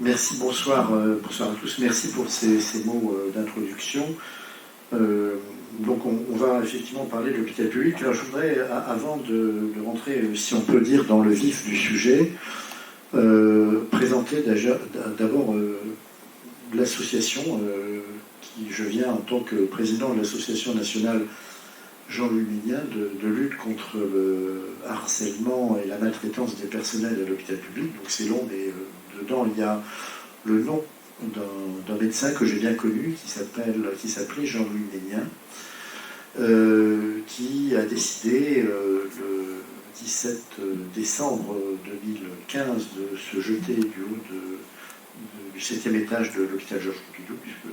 Merci, bonsoir à tous. Merci pour ces mots d'introduction. Donc on va effectivement parler de l'hôpital public. Alors je voudrais, avant de rentrer, si on peut dire, dans le vif du sujet, présenter d'abord l'association qui je viens en tant que président de l'association nationale Jean-Louis Mignin de lutte contre le harcèlement et la maltraitance des personnels à l'hôpital public. Donc c'est long, mais dedans il y a le nom d'un médecin que j'ai bien connu qui s'appelait Jean-Louis Mignin, qui a décidé le 17 décembre 2015 de se jeter du haut du 7e étage de l'hôpital Georges Pompidou, puisque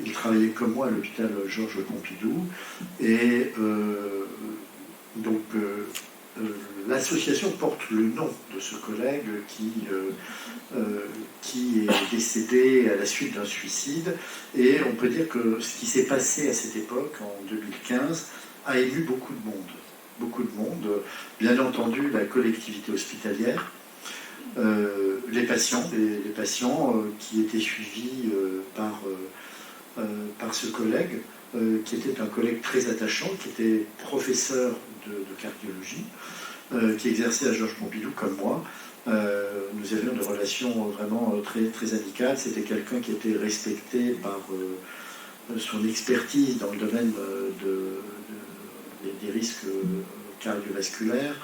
il travaillait comme moi à l'hôpital Georges Pompidou, et donc l'association porte le nom de ce collègue qui est décédé à la suite d'un suicide, et on peut dire que ce qui s'est passé à cette époque, en 2015, a ému beaucoup de monde. Beaucoup de monde, bien entendu la collectivité hospitalière, les patients qui étaient suivis par ce collègue, qui était un collègue très attachant, qui était professeur de cardiologie, qui exerçait à Georges Pompidou comme moi. Nous avions des relations vraiment très, très amicales. C'était quelqu'un qui était respecté par son expertise dans le domaine des risques cardiovasculaires.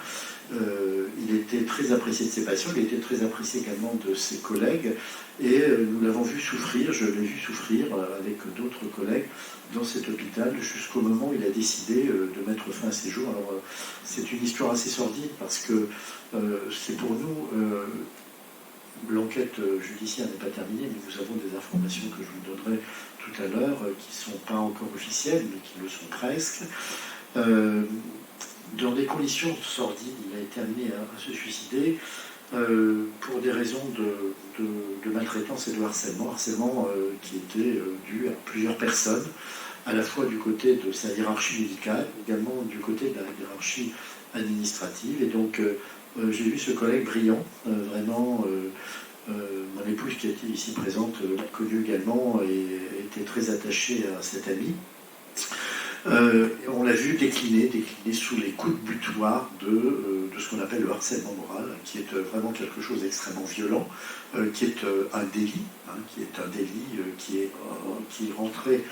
Il était très apprécié de ses patients, il était très apprécié également de ses collègues, et nous l'avons vu souffrir, je l'ai vu souffrir avec d'autres collègues dans cet hôpital jusqu'au moment où il a décidé de mettre fin à ses jours. Alors c'est une histoire assez sordide parce que c'est pour nous, l'enquête judiciaire n'est pas terminée, mais nous avons des informations que je vous donnerai tout à l'heure qui ne sont pas encore officielles, mais qui le sont presque. Dans des conditions sordides, il a été amené à se suicider pour des raisons de maltraitance et de harcèlement qui était dû à plusieurs personnes, à la fois du côté de sa hiérarchie médicale, également du côté de la hiérarchie administrative. Et donc j'ai vu ce collègue brillant, vraiment, mon épouse qui était ici présente l'a connu également et était très attachée à cet ami. On l'a vu décliner sous les coups de butoir de ce qu'on appelle le harcèlement moral, qui est vraiment quelque chose d'extrêmement violent, qui est un délit, qui est rentré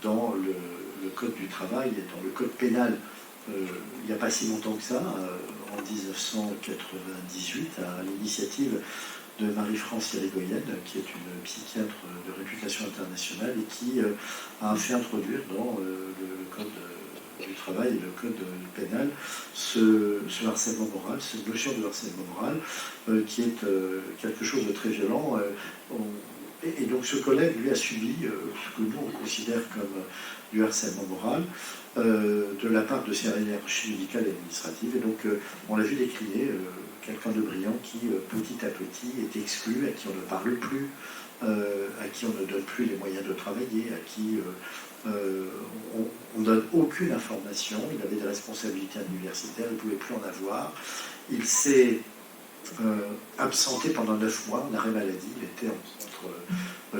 dans le code du travail et dans le code pénal il n'y a pas si longtemps que ça, en 1998, à l'initiative de Marie-France Irigoyen, qui est une psychiatre de réputation internationale et qui a fait introduire dans le code du travail et le code pénal ce harcèlement moral, cette notion de harcèlement moral qui est quelque chose de très violent. Et donc ce collègue, lui, a subi ce que nous, on considère comme du harcèlement moral de la part de ses hiérarchies médicales et administratives. Et donc on l'a vu décliner quelqu'un de brillant qui, petit à petit, est exclu, à qui on ne parle plus, à qui on ne donne plus les moyens de travailler, à qui on ne donne aucune information. Il avait des responsabilités universitaires, il ne pouvait plus en avoir. Il s'est absenté pendant 9 mois, en arrêt maladie. Il était en centre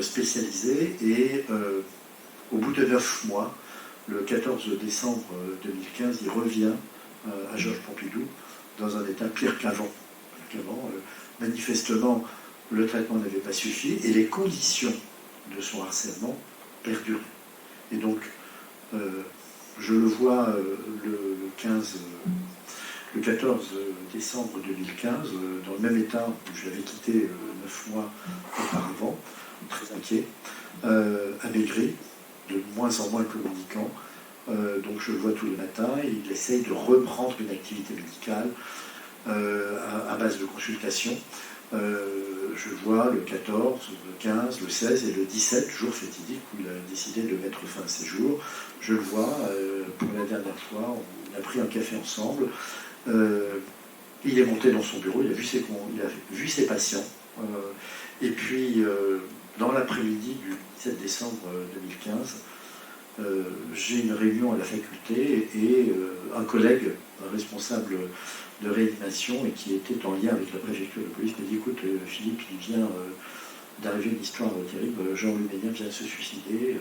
spécialisé et au bout de 9 mois, le 14 décembre 2015, il revient à Georges Pompidou dans un état pire qu'avant. Manifestement, le traitement n'avait pas suffi et les conditions de son harcèlement perduraient. Et donc, je le vois le 14 décembre 2015, dans le même état où je l'avais quitté 9 mois auparavant, très inquiet, amaigri, de moins en moins communicant. Donc je le vois tous les matins, et il essaye de reprendre une activité médicale à base de consultation. Je le vois le 14, le 15, le 16 et le 17, jour fatidique, où il a décidé de mettre fin à ses jours. Je le vois, pour la dernière fois, on a pris un café ensemble. Il est monté dans son bureau, il a vu ses patients. Et puis, dans l'après-midi du 17 décembre 2015, j'ai une réunion à la faculté et un collègue, un responsable de réanimation et qui était en lien avec la préfecture de police me dit écoute Philippe, il vient d'arriver une histoire terrible, Jean-Louis Ménien vient de se suicider,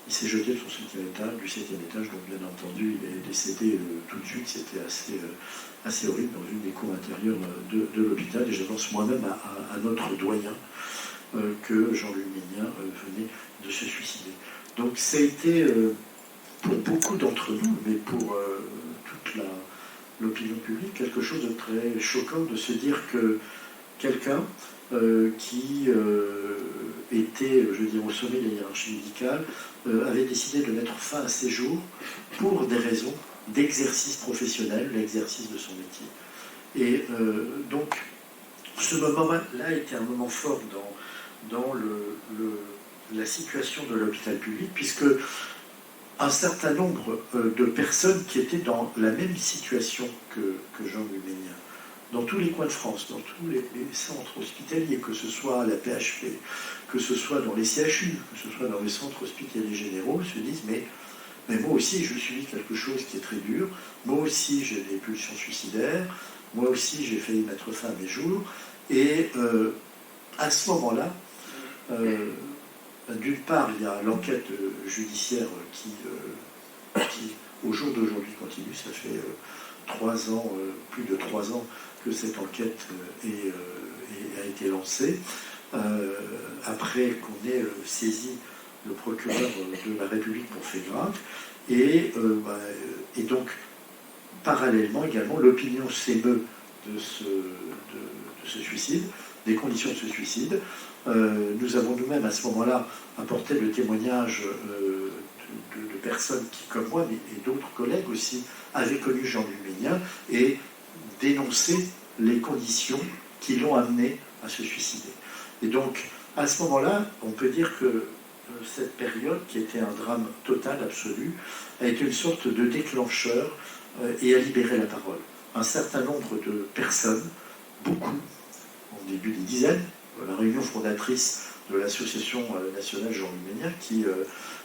il s'est jeté de son 7e étage, du 7e étage, donc bien entendu il est décédé tout de suite, c'était assez horrible dans une des cours intérieures de l'hôpital et j'annonce moi-même à notre doyen que Jean-Louis Ménien venait de se suicider. Donc ça a été pour beaucoup d'entre nous, mais pour toute l'opinion publique, quelque chose de très choquant de se dire que quelqu'un qui était, je veux dire, au sommet de la hiérarchie médicale, avait décidé de mettre fin à ses jours pour des raisons d'exercice professionnel, l'exercice de son métier. Et donc, ce moment-là était un moment fort dans la situation de l'hôpital public, puisque un certain nombre de personnes qui étaient dans la même situation que Jean-Louis Ménien, dans tous les coins de France, dans tous les centres hospitaliers, que ce soit à la PHP, que ce soit dans les CHU, que ce soit dans les centres hospitaliers généraux, se disent mais moi aussi je subis quelque chose qui est très dur, moi aussi j'ai des pulsions suicidaires, moi aussi j'ai failli mettre fin à mes jours, et à ce moment-là, d'une part, il y a l'enquête judiciaire qui, au jour d'aujourd'hui, continue. Ça fait 3 ans, plus de 3 ans que cette enquête a été lancée. Après qu'on ait saisi le procureur de la République pour faits graves. Et donc, parallèlement également, l'opinion s'émeut de ce suicide, des conditions de ce suicide. Nous avons nous-mêmes à ce moment-là apporté le témoignage de personnes qui, comme moi, et d'autres collègues aussi, avaient connu Jean-Louis Ménien et dénoncé les conditions qui l'ont amené à se suicider. Et donc, à ce moment-là, on peut dire que cette période, qui était un drame total, absolu, a été une sorte de déclencheur et a libéré la parole. Un certain nombre de personnes, beaucoup, au début des dizaines, la réunion fondatrice de l'association nationale Jean-Louis Ménien,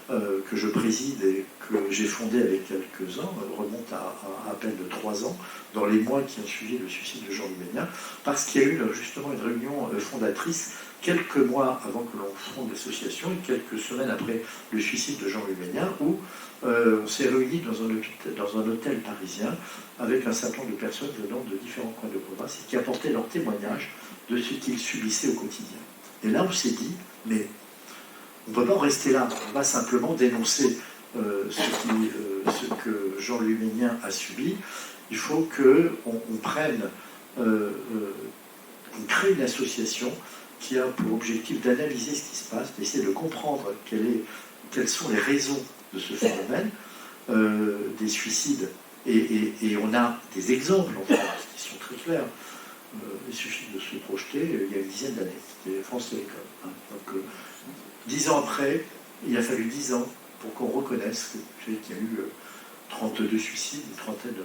que je préside et que j'ai fondée avec quelques-uns, remonte à peine de 3 ans, dans les mois qui ont suivi le suicide de Jean-Louis Ménien, parce qu'il y a eu justement une réunion fondatrice quelques mois avant que l'on fonde l'association et quelques semaines après le suicide de Jean-Louis Ménien, où on s'est réunis dans un hôtel parisien avec un certain nombre de personnes venant de différents coins de province et qui apportaient leur témoignage de ce qu'ils subissaient au quotidien. Et là, on s'est dit, mais on ne peut pas en rester là, on va simplement dénoncer ce que Jean-Louis Ménien a subi. Il faut qu'on prenne, qu'on crée une association qui a pour objectif d'analyser ce qui se passe, d'essayer de comprendre quelles sont les raisons de ce phénomène, des suicides. Et on a des exemples en France qui sont très clairs. Il suffit de se projeter il y a une dizaine d'années, c'était France Télécom. Donc 10 ans après, il a fallu 10 ans pour qu'on reconnaisse qu'il y a eu 32 suicides,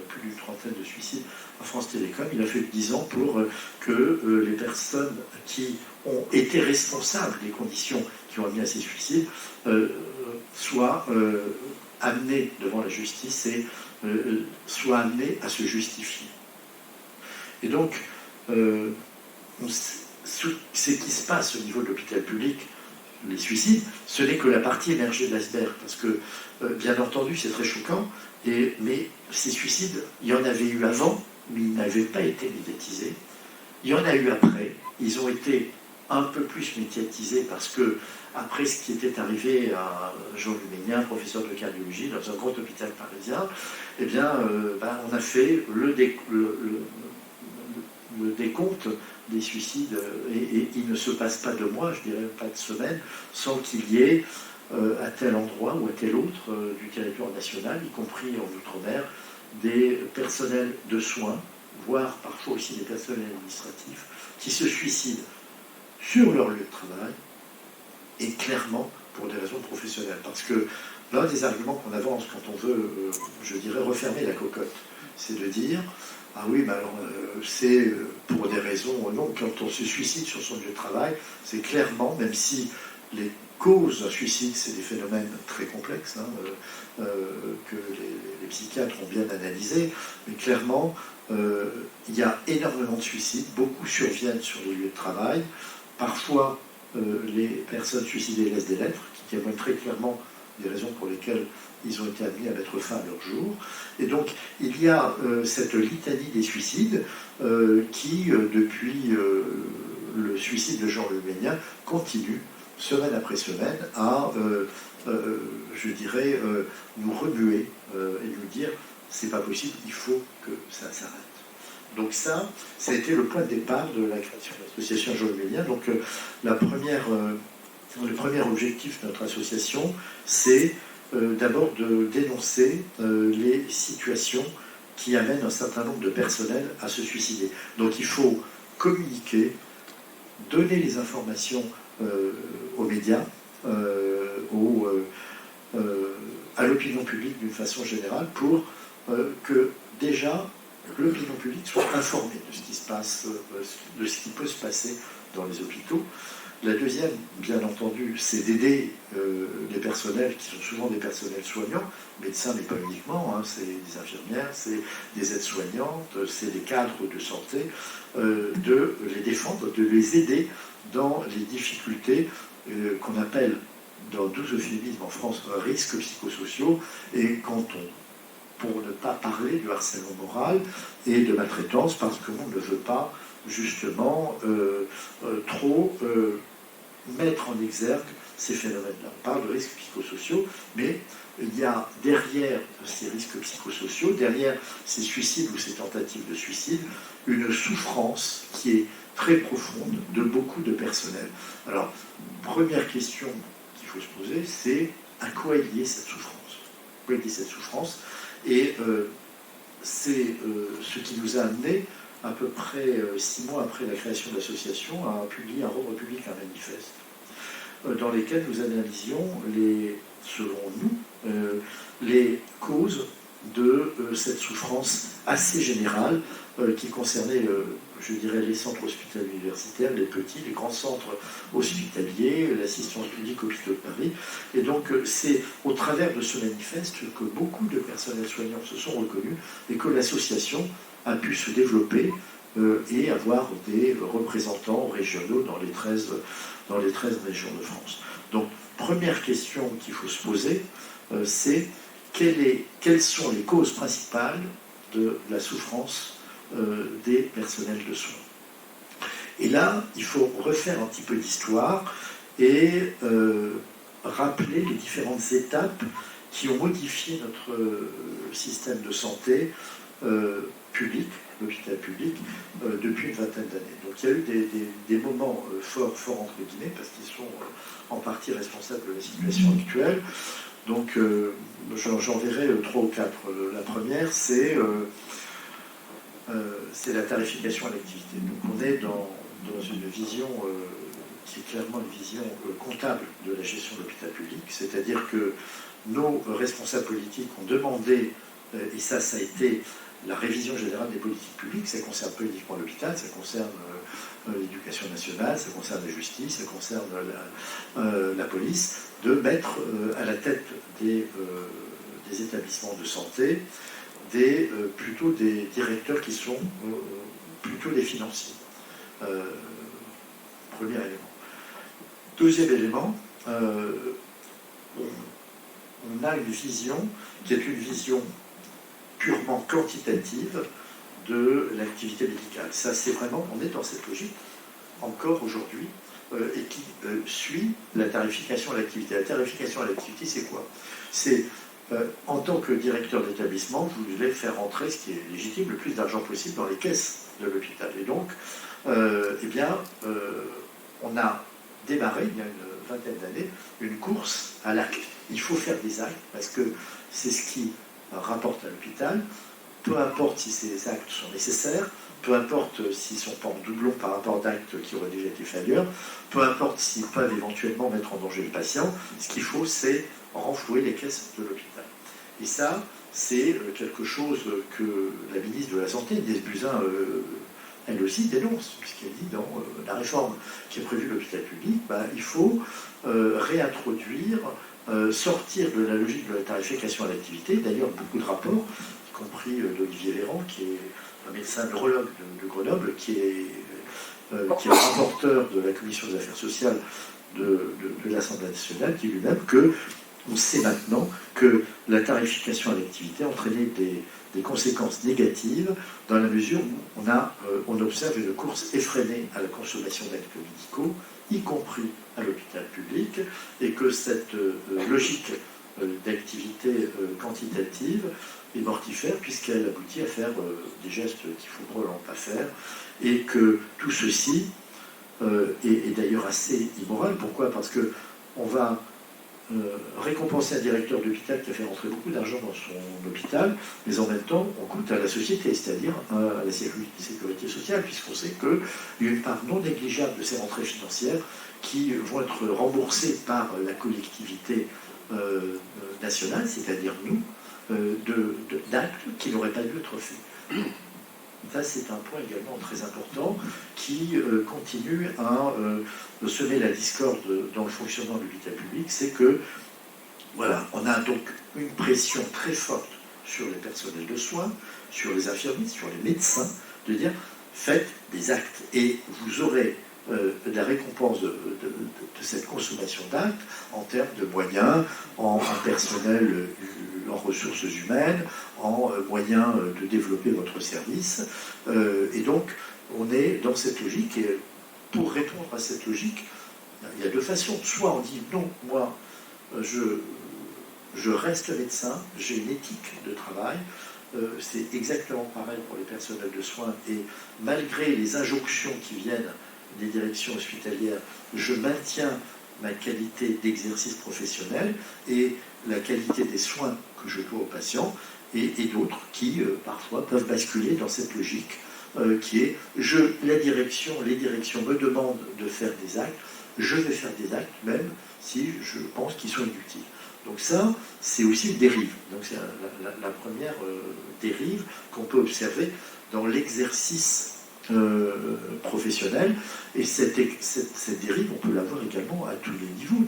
plus d'une trentaine de suicides à France Télécom. Il a fallu 10 ans pour que les personnes qui ont été responsables des conditions qui ont amené à ces suicides soient amenées devant la justice et soient amenées à se justifier. Et donc, ce qui se passe au niveau de l'hôpital public, les suicides, ce n'est que la partie émergée de l'iceberg, parce que, bien entendu, c'est très choquant, mais ces suicides, il y en avait eu avant, mais ils n'avaient pas été médiatisés. Il y en a eu après, ils ont été un peu plus médiatisés, parce que, après ce qui était arrivé à Jean-Louis Ménien, professeur de cardiologie, dans un grand hôpital parisien, eh bien, on a fait le décompte des suicides, et il ne se passe pas de mois, je dirais pas de semaine, sans qu'il y ait à tel endroit ou à tel autre du territoire national, y compris en Outre-mer, des personnels de soins, voire parfois aussi des personnels administratifs, qui se suicident sur leur lieu de travail, et clairement pour des raisons professionnelles. Parce que l'un des arguments qu'on avance quand on veut, je dirais, refermer la cocotte, c'est de dire ah oui, mais alors c'est pour des raisons, non, quand on se suicide sur son lieu de travail, c'est clairement, même si les causes d'un suicide, c'est des phénomènes très complexes, que les psychiatres ont bien analysés, mais clairement, il y a énormément de suicides, beaucoup surviennent sur les lieux de travail, parfois les personnes suicidées laissent des lettres, qui témoignent très clairement des raisons pour lesquelles ils ont été amenés à mettre fin à leur jour. Et donc, il y a cette litanie des suicides qui, depuis le suicide de Jean Leménien, continue, semaine après semaine, à, je dirais, nous remuer et nous dire c'est pas possible, il faut que ça s'arrête. Donc ça a été le point de départ de la création de l'association Jean Leménien. Donc le premier objectif de notre association, c'est d'abord de dénoncer les situations qui amènent un certain nombre de personnels à se suicider. Donc il faut communiquer, donner les informations aux médias, à l'opinion publique d'une façon générale, pour que déjà l'opinion publique soit informée de ce qui se passe, de ce qui peut se passer dans les hôpitaux. La deuxième, bien entendu, c'est d'aider les personnels qui sont souvent des personnels soignants, médecins mais pas uniquement, c'est des infirmières, c'est des aides-soignantes, c'est des cadres de santé, de les défendre, de les aider dans les difficultés qu'on appelle, dans 12 euphémismes en France, risques psychosociaux, et quand pour ne pas parler du harcèlement moral et de maltraitance, parce que l'on ne veut pas justement trop mettre en exergue ces phénomènes-là. On parle de risques psychosociaux, mais il y a derrière ces risques psychosociaux, derrière ces suicides ou ces tentatives de suicide, une souffrance qui est très profonde de beaucoup de personnel. Alors, première question qu'il faut se poser, c'est à quoi est liée cette souffrance? À quoi est liée cette souffrance? Et c'est ce qui nous a amené, à peu près 6 mois après la création de l'association, à rendre public un manifeste dans lequel nous analysions, selon nous, les causes de cette souffrance assez générale qui concernait, je dirais, les centres hospitaliers universitaires, les petits, les grands centres hospitaliers, l'assistance publique hôpitaux de Paris. Et donc, c'est au travers de ce manifeste que beaucoup de personnels soignants se sont reconnus et que l'association a pu se développer et avoir des représentants régionaux dans les 13 régions de France. Donc, première question qu'il faut se poser, c'est quelles sont les causes principales de la souffrance des personnels de soins. Et là, il faut refaire un petit peu d'histoire et rappeler les différentes étapes qui ont modifié notre système de santé public, l'hôpital public, depuis une vingtaine d'années. Donc il y a eu des moments forts entre guillemets, parce qu'ils sont en partie responsables de la situation actuelle. Donc j'en verrai 3 ou 4. La première, c'est la tarification à l'activité. Donc on est dans une vision qui est clairement une vision comptable de la gestion de l'hôpital public, c'est-à-dire que nos responsables politiques ont demandé, et ça a été la révision générale des politiques publiques, ça concerne pas uniquement l'hôpital, ça concerne l'éducation nationale, ça concerne la justice, ça concerne la police, de mettre à la tête des établissements de santé plutôt des directeurs qui sont plutôt des financiers. Premier élément. Deuxième élément, on a une vision qui est une vision purement quantitative de l'activité médicale. Ça, c'est vraiment, on est dans cette logique encore aujourd'hui et qui suit la tarification à l'activité. La tarification à l'activité, c'est quoi? C'est en tant que directeur d'établissement, vous devez faire rentrer, ce qui est légitime, le plus d'argent possible dans les caisses de l'hôpital. Et donc, on a démarré, il y a une vingtaine d'années, une course à l'acte. Il faut faire des actes, parce que c'est ce qui rapporte à l'hôpital, peu importe si ces actes sont nécessaires, peu importe s'ils ne sont pas en doublon par rapport d'actes qui auraient déjà été faits ailleurs, peu importe s'ils peuvent éventuellement mettre en danger le patient, ce qu'il faut, c'est renflouer les caisses de l'hôpital. Et ça, c'est quelque chose que la ministre de la Santé, Agnès Buzyn, elle aussi dénonce, puisqu'elle dit dans la réforme qui est prévue de l'hôpital public, il faut réintroduire, sortir de la logique de la tarification à l'activité. D'ailleurs, beaucoup de rapports, y compris d'Olivier Véran, qui est un médecin neurologue de Grenoble, qui est rapporteur de la Commission des affaires sociales de l'Assemblée nationale, qui lui-même on sait maintenant que la tarification à l'activité entraînait des conséquences négatives dans la mesure où on observe une course effrénée à la consommation d'actes médicaux, y compris à l'hôpital public, et que cette logique d'activité quantitative est mortifère puisqu'elle aboutit à faire des gestes qu'il ne faut probablement pas faire, et que tout ceci est d'ailleurs assez immoral. Pourquoi? Parce qu'on va récompenser un directeur d'hôpital qui a fait rentrer beaucoup d'argent dans son hôpital, mais en même temps, on coûte à la société, c'est-à-dire à la sécurité sociale, puisqu'on sait qu'il y a une part non négligeable de ces rentrées financières qui vont être remboursées par la collectivité nationale, c'est-à-dire nous, d'actes qui n'auraient pas dû être faits. Ça, c'est un point également très important qui continue à semer la discorde dans le fonctionnement de l'hôpital public. C'est que, voilà, on a donc une pression très forte sur les personnels de soins, sur les infirmiers, sur les médecins, de dire faites des actes et vous aurez la récompense de cette consommation d'actes en termes de moyens, en personnel, en ressources humaines, en moyens de développer votre service. Et donc, on est dans cette logique. Et pour répondre à cette logique, il y a deux façons. Soit on dit non, moi, je reste médecin, j'ai une éthique de travail. C'est exactement pareil pour les personnels de soins. Et malgré les injonctions qui viennent des directions hospitalières, je maintiens ma qualité d'exercice professionnel et la qualité des soins que je dois aux patients, et d'autres qui parfois peuvent basculer dans cette logique qui est les directions me demandent de faire des actes, je vais faire des actes même si je pense qu'ils sont inutiles. Donc ça, c'est aussi une dérive. Donc c'est la première dérive qu'on peut observer dans l'exercice professionnel, et cette dérive, on peut la voir également à tous les niveaux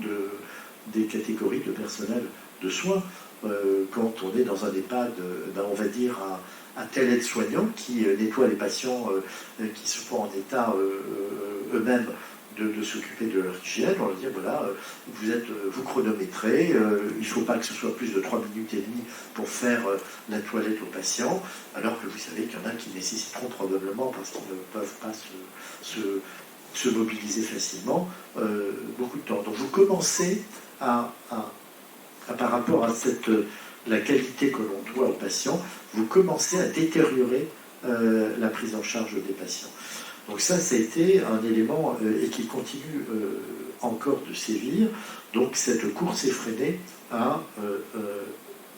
des catégories de personnel de soins. Quand on est dans un EHPAD, on va dire à tel aide-soignant qui nettoie les patients qui sont pas en état eux-mêmes de s'occuper de leur hygiène, on va dire voilà, vous chronométrez, il ne faut pas que ce soit plus de 3 minutes et demie pour faire la toilette aux patients, alors que vous savez qu'il y en a qui nécessiteront probablement, parce qu'ils ne peuvent pas se mobiliser facilement, beaucoup de temps. Donc vous commencez par rapport à la qualité que l'on doit aux patients, vous commencez à détériorer la prise en charge des patients. Donc ça a été un élément et qui continue encore de sévir. Donc cette course effrénée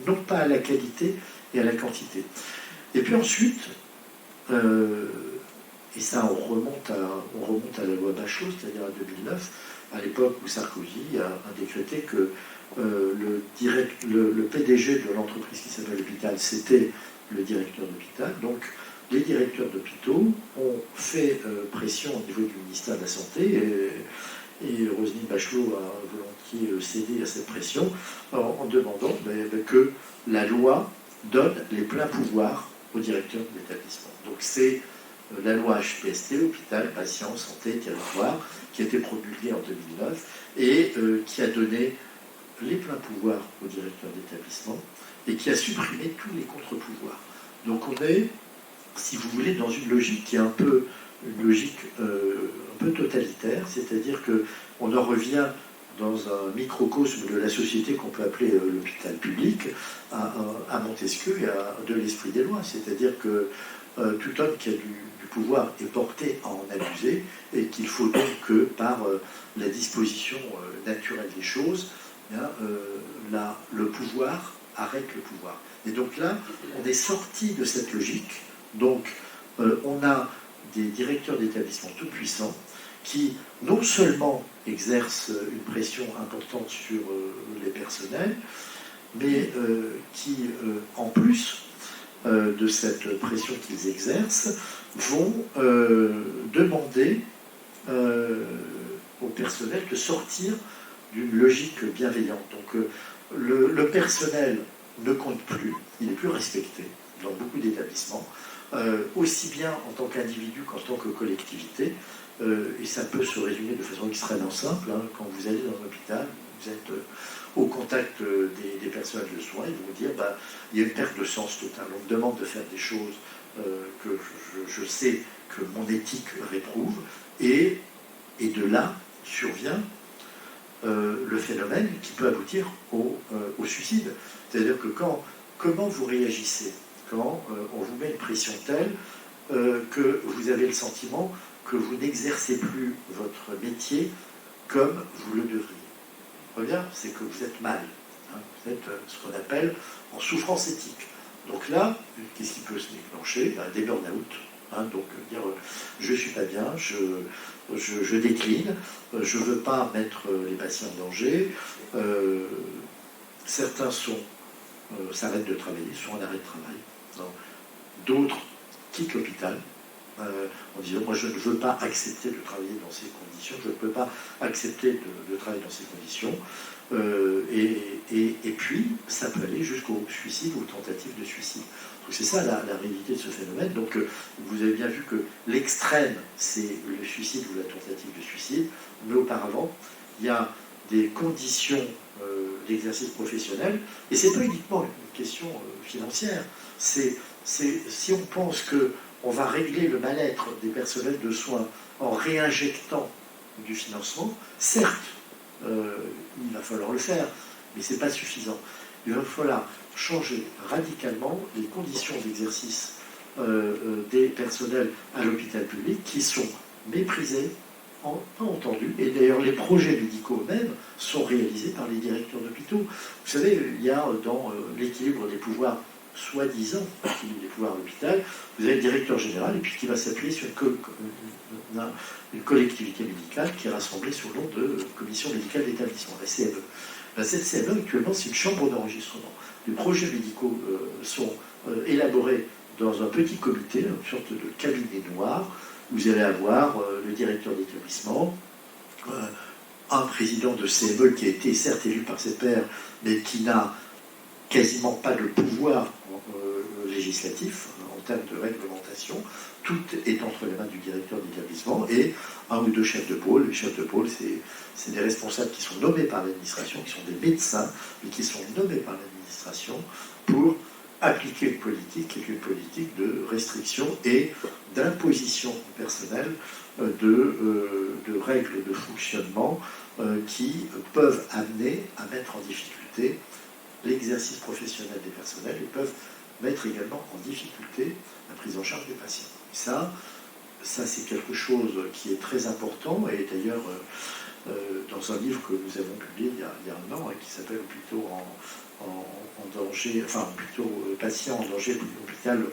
non pas à la qualité et à la quantité. Et puis ensuite, et ça on remonte à la loi Bachelot, c'est-à-dire à 2009, à l'époque où Sarkozy a décrété que le PDG de l'entreprise qui s'appelle l'hôpital, c'était le directeur d'hôpital. Donc les directeurs d'hôpitaux ont fait pression au niveau du ministère de la Santé, et Roselyne Bachelot a volontiers cédé à cette pression en demandant que la loi donne les pleins pouvoirs aux directeurs de l'établissement. Donc c'est la loi HPST, Hôpital, Patient, Santé, Territoire, qui a été promulguée en 2009 et qui a donné les pleins pouvoirs aux directeurs d'établissement et qui a supprimé tous les contre-pouvoirs. Donc on est, si vous voulez, dans une logique qui est un peu totalitaire, c'est-à-dire qu'on en revient dans un microcosme de la société qu'on peut appeler l'hôpital public, à Montesquieu et de l'esprit des lois, c'est-à-dire que tout homme qui a du pouvoir est porté à en abuser, et qu'il faut donc que par la disposition naturelle des choses, le pouvoir arrête le pouvoir. Et donc là, on est sorti de cette logique. Donc on a des directeurs d'établissements tout puissants qui non seulement exercent une pression importante sur les personnels, mais qui en plus de cette pression qu'ils exercent, vont demander au personnel de sortir d'une logique bienveillante. Donc le personnel ne compte plus, il n'est plus respecté dans beaucoup d'établissements, aussi bien en tant qu'individu qu'en tant que collectivité, et ça peut se résumer de façon extrêmement simple. Quand vous allez dans un hôpital, vous êtes au contact des personnels de soins, ils vont vous dire il y a une perte de sens totale. On me demande de faire des choses que je sais que mon éthique réprouve, et de là survient le phénomène qui peut aboutir au suicide. C'est-à-dire que comment vous réagissez quand on vous met une pression telle que vous avez le sentiment que vous n'exercez plus votre métier comme vous le devriez. Première, c'est que vous êtes mal. Vous êtes ce qu'on appelle en souffrance éthique. Donc là, qu'est-ce qui peut se déclencher? Des burn-out. Donc dire je ne suis pas bien, je décline, je ne veux pas mettre les patients en danger. Certains s'arrêtent de travailler, sont en arrêt de travail. D'autres quittent l'hôpital en disant moi je ne veux pas accepter de travailler dans ces conditions, je ne peux pas accepter de travailler dans ces conditions. Et puis ça peut aller jusqu'au suicide ou tentative de suicide. Donc c'est ça la réalité de ce phénomène. Donc vous avez bien vu que l'extrême c'est le suicide ou la tentative de suicide, mais auparavant il y a des conditions d'exercice professionnel, et c'est pas uniquement une question financière. C'est si on pense que on va régler le mal-être des personnels de soins en réinjectant du financement, certes, il va falloir le faire, mais ce n'est pas suffisant. Il va falloir changer radicalement les conditions d'exercice des personnels à l'hôpital public qui sont méprisés, pas entendus, et d'ailleurs les projets médicaux eux-mêmes sont réalisés par les directeurs d'hôpitaux. Vous savez, il y a dans l'équilibre des pouvoirs soi-disant des pouvoirs à l'hôpital, vous avez le directeur général, et puis qui va s'appuyer sur une collectivité médicale qui est rassemblée sous le nom de commission médicale d'établissement, la CME. Cette CME, actuellement, c'est une chambre d'enregistrement. Les projets médicaux sont élaborés dans un petit comité, une sorte de cabinet noir. Vous allez avoir le directeur d'établissement, un président de CME qui a été certes élu par ses pairs, mais qui n'a quasiment pas de pouvoir législatif en termes de réglementation. Tout est entre les mains du directeur d'établissement et un ou deux chefs de pôle. Les chefs de pôle, c'est des responsables qui sont nommés par l'administration, qui sont des médecins, mais qui sont nommés par l'administration pour appliquer une politique qui est une politique de restriction et d'imposition personnelle de règles de fonctionnement qui peuvent amener à mettre en difficulté l'exercice professionnel des personnels et peuvent mettre également en difficulté la prise en charge des patients. Et ça c'est quelque chose qui est très important, et d'ailleurs dans un livre que nous avons publié il y a un an, qui s'appelle Hôpitaux en danger, enfin plutôt patients en danger, hôpital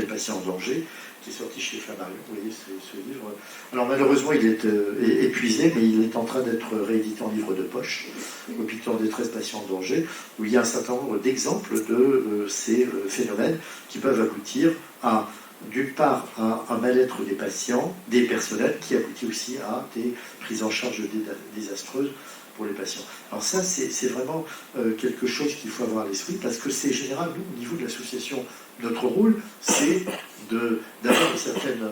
et patients en danger, qui est sorti chez Flammarion. Vous voyez ce livre. Alors malheureusement il est épuisé, mais il est en train d'être réédité en livre de poche, Hôpitaux en détresse, patients en danger, où il y a un certain nombre d'exemples de ces phénomènes qui peuvent aboutir à, d'une part, à un mal-être des patients, des personnels, qui aboutit aussi à des prises en charge désastreuses pour les patients. Alors ça, c'est vraiment quelque chose qu'il faut avoir à l'esprit, parce que c'est général, nous, au niveau de l'association, notre rôle, c'est d'avoir une certaine,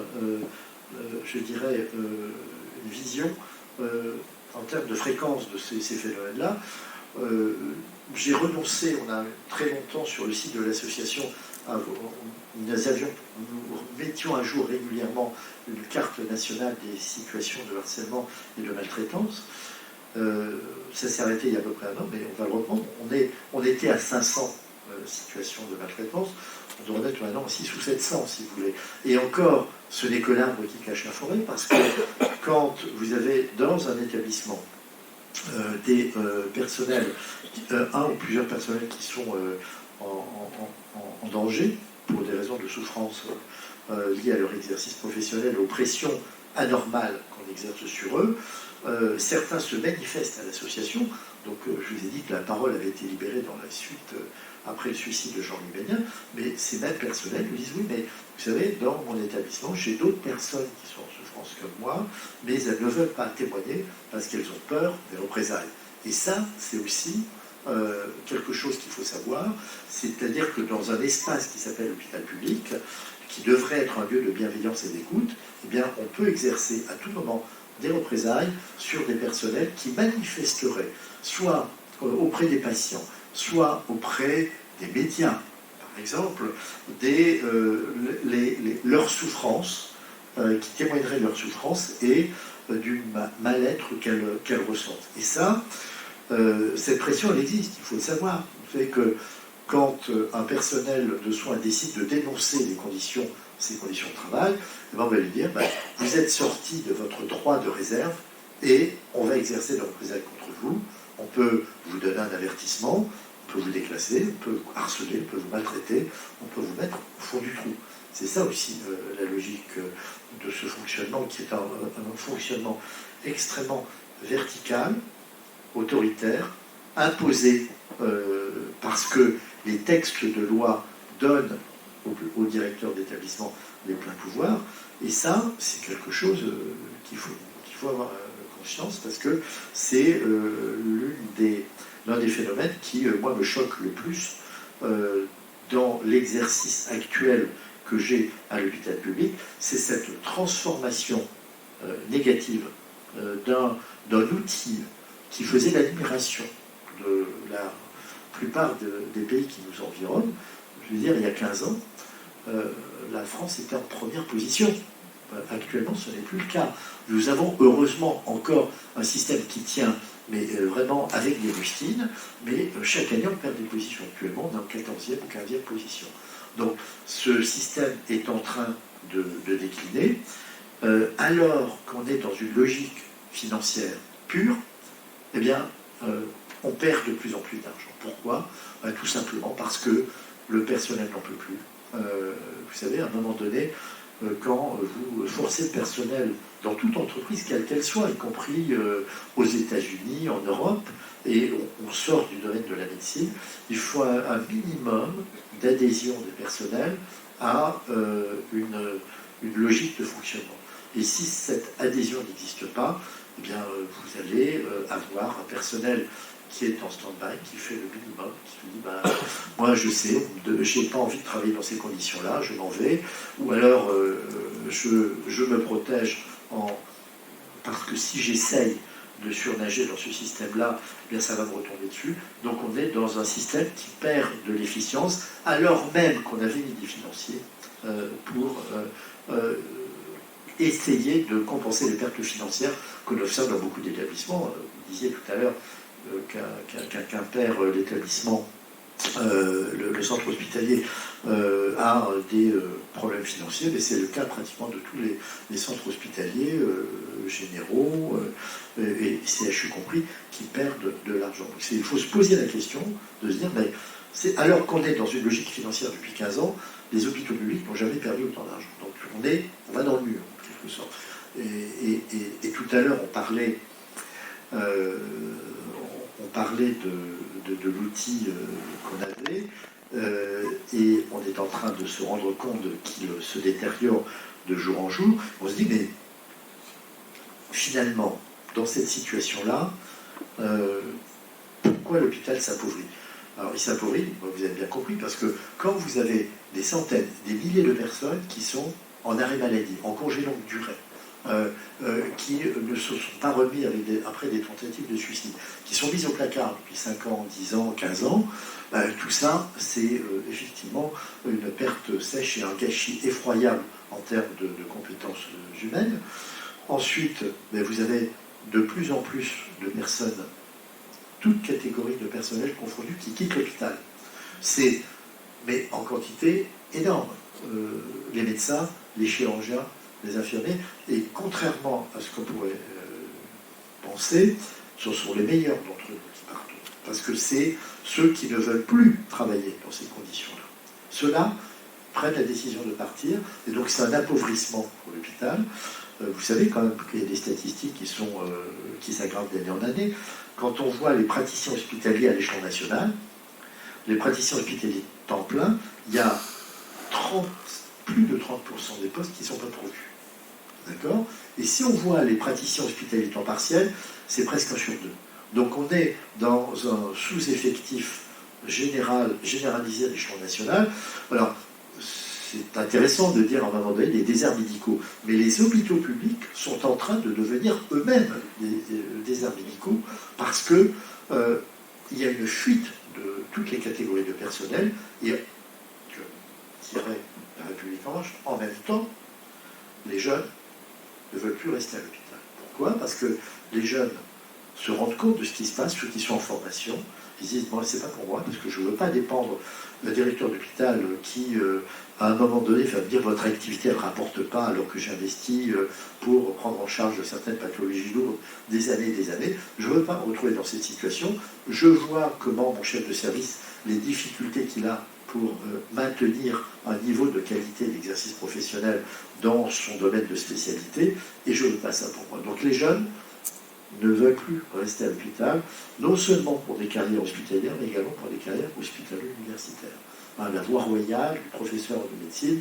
je dirais, une vision en termes de fréquence de ces phénomènes-là. J'ai renoncé, on a très longtemps sur le site de l'association, nous mettions à jour régulièrement une carte nationale des situations de harcèlement et de maltraitance. Ça s'est arrêté il y a à peu près un an, mais on va le reprendre. On était à 500 situations de maltraitance. On devrait être maintenant à 600 ou 700, si vous voulez. Et encore, ce n'est que l'arbre qui cache la forêt, parce que quand vous avez dans un établissement des personnels, un ou plusieurs personnels qui sont en danger pour des raisons de souffrance liées à leur exercice professionnel, aux pressions anormales qu'on exerce sur eux, certains se manifestent à l'association. Donc je vous ai dit que la parole avait été libérée dans la suite après le suicide de Jean-Louis Bénien, mais ces mêmes personnels lui disent oui, mais vous savez, dans mon établissement, j'ai d'autres personnes qui sont en souffrance comme moi, mais elles ne veulent pas témoigner parce qu'elles ont peur des représailles. Et ça, c'est aussi quelque chose qu'il faut savoir, c'est-à-dire que dans un espace qui s'appelle l'hôpital public, qui devrait être un lieu de bienveillance et d'écoute, eh bien, on peut exercer à tout moment des représailles sur des personnels qui manifesteraient soit auprès des patients, soit auprès des médias, par exemple, leurs souffrances, qui témoigneraient de leurs souffrances et du mal-être qu'elles ressentent. Et ça, cette pression, elle existe, il faut le savoir. Vous savez que quand un personnel de soins décide de dénoncer ces conditions de travail, eh ben on va lui dire, vous êtes sorti de votre droit de réserve et on va exercer des représailles contre vous. On peut vous donner un avertissement, on peut vous déclasser, on peut vous harceler, on peut vous maltraiter, on peut vous mettre au fond du trou. C'est ça aussi la logique de ce fonctionnement, qui est un fonctionnement extrêmement vertical, autoritaire, imposé parce que les textes de loi donnent au directeur d'établissement les pleins pouvoirs. Et ça, c'est quelque chose qu'il faut avoir conscience, parce que c'est l'un des phénomènes qui, moi, me choque le plus dans l'exercice actuel que j'ai à l'hôpital public, c'est cette transformation négative d'un outil qui faisait l'admiration de la plupart des pays qui nous environnent. Je veux dire, il y a 15 ans, la France était en première position. Actuellement, ce n'est plus le cas. Nous avons heureusement encore un système qui tient, mais vraiment avec des rustines, mais chaque année, on perd des positions. Actuellement, on est en 14e ou 15e position. Donc, ce système est en train de décliner, alors qu'on est dans une logique financière pure. Eh bien, on perd de plus en plus d'argent. Pourquoi ? Tout simplement parce que le personnel n'en peut plus. Vous savez, à un moment donné, quand vous forcez le personnel dans toute entreprise, quelle qu'elle soit, y compris aux États-Unis, en Europe, et on sort du domaine de la médecine, il faut un minimum d'adhésion des personnels à une logique de fonctionnement. Et si cette adhésion n'existe pas, eh bien, vous allez avoir un personnel qui est en stand-by, qui fait le minimum, qui dit moi je sais, j'ai pas envie de travailler dans ces conditions-là, je m'en vais, ou alors je me protège parce que si j'essaye de surnager dans ce système-là, eh bien ça va me retomber dessus. Donc on est dans un système qui perd de l'efficience, alors même qu'on avait mis des financiers pour essayer de compenser les pertes financières qu'on observe dans beaucoup d'établissements. Vous disiez tout à l'heure qu'un père, l'établissement, le centre hospitalier a des problèmes financiers, mais c'est le cas pratiquement de tous les centres hospitaliers généraux et CHU compris, qui perdent de l'argent. Donc il faut se poser la question de se dire, alors qu'on est dans une logique financière depuis 15 ans, les hôpitaux publics n'ont jamais perdu autant d'argent. Donc on va dans le mur, en quelque sorte. Et tout à l'heure, on parlait de l'outil qu'on avait, et on est en train de se rendre compte qu'il se détériore de jour en jour. On se dit, mais finalement, dans cette situation-là, pourquoi l'hôpital s'appauvrit ? Alors, il s'appauvrit, vous avez bien compris, parce que quand vous avez des centaines, des milliers de personnes qui sont en arrêt maladie, en congé longue durée, qui ne se sont pas remis après des tentatives de suicide, qui sont mises au placard depuis 5 ans, 10 ans, 15 ans, tout ça, c'est effectivement une perte sèche et un gâchis effroyable en termes de compétences humaines. Ensuite, vous avez de plus en plus de personnes, toutes catégories de personnel confondus, qui quittent l'hôpital. Mais en quantité énorme. Les médecins, les chirurgiens, les infirmiers, et contrairement à ce qu'on pourrait penser, ce sont les meilleurs d'entre eux qui partent. Parce que c'est ceux qui ne veulent plus travailler dans ces conditions-là. Ceux-là prennent la décision de partir, et donc c'est un appauvrissement pour l'hôpital. Vous savez quand même qu'il y a des statistiques qui s'aggravent d'année en année. Quand on voit les praticiens hospitaliers à l'échelon national, les praticiens hospitaliers temps plein, il y a plus de 30% des postes qui ne sont pas pourvus. D'accord? Et si on voit les praticiens hospitaliers temps partiel, c'est presque 1 sur 2. Donc on est dans un sous-effectif généralisé à l'échelon national. Alors, c'est intéressant de dire à un moment donné des déserts médicaux, mais les hôpitaux publics sont en train de devenir eux-mêmes des déserts médicaux parce que il y a une fuite de toutes les catégories de personnel et je dirais la République en marche, en même temps, les jeunes ne veulent plus rester à l'hôpital. Pourquoi? Parce que les jeunes se rendent compte de ce qui se passe, ceux qui sont en formation, ils disent, bon, c'est pas pour moi, parce que je ne veux pas dépendre d'un directeur d'hôpital qui, à un moment donné, va me dire, votre activité, elle ne rapporte pas, alors que j'ai investi pour prendre en charge certaines pathologies lourdes des années et des années. Je ne veux pas me retrouver dans cette situation. Je vois comment mon chef de service, les difficultés qu'il a pour maintenir un niveau de qualité d'exercice professionnel dans son domaine de spécialité, et je ne veux pas ça pour moi. Donc les jeunes ne veulent plus rester à l'hôpital, non seulement pour des carrières hospitalières, mais également pour des carrières hospitalo-universitaires. La voie royale du professeur de médecine,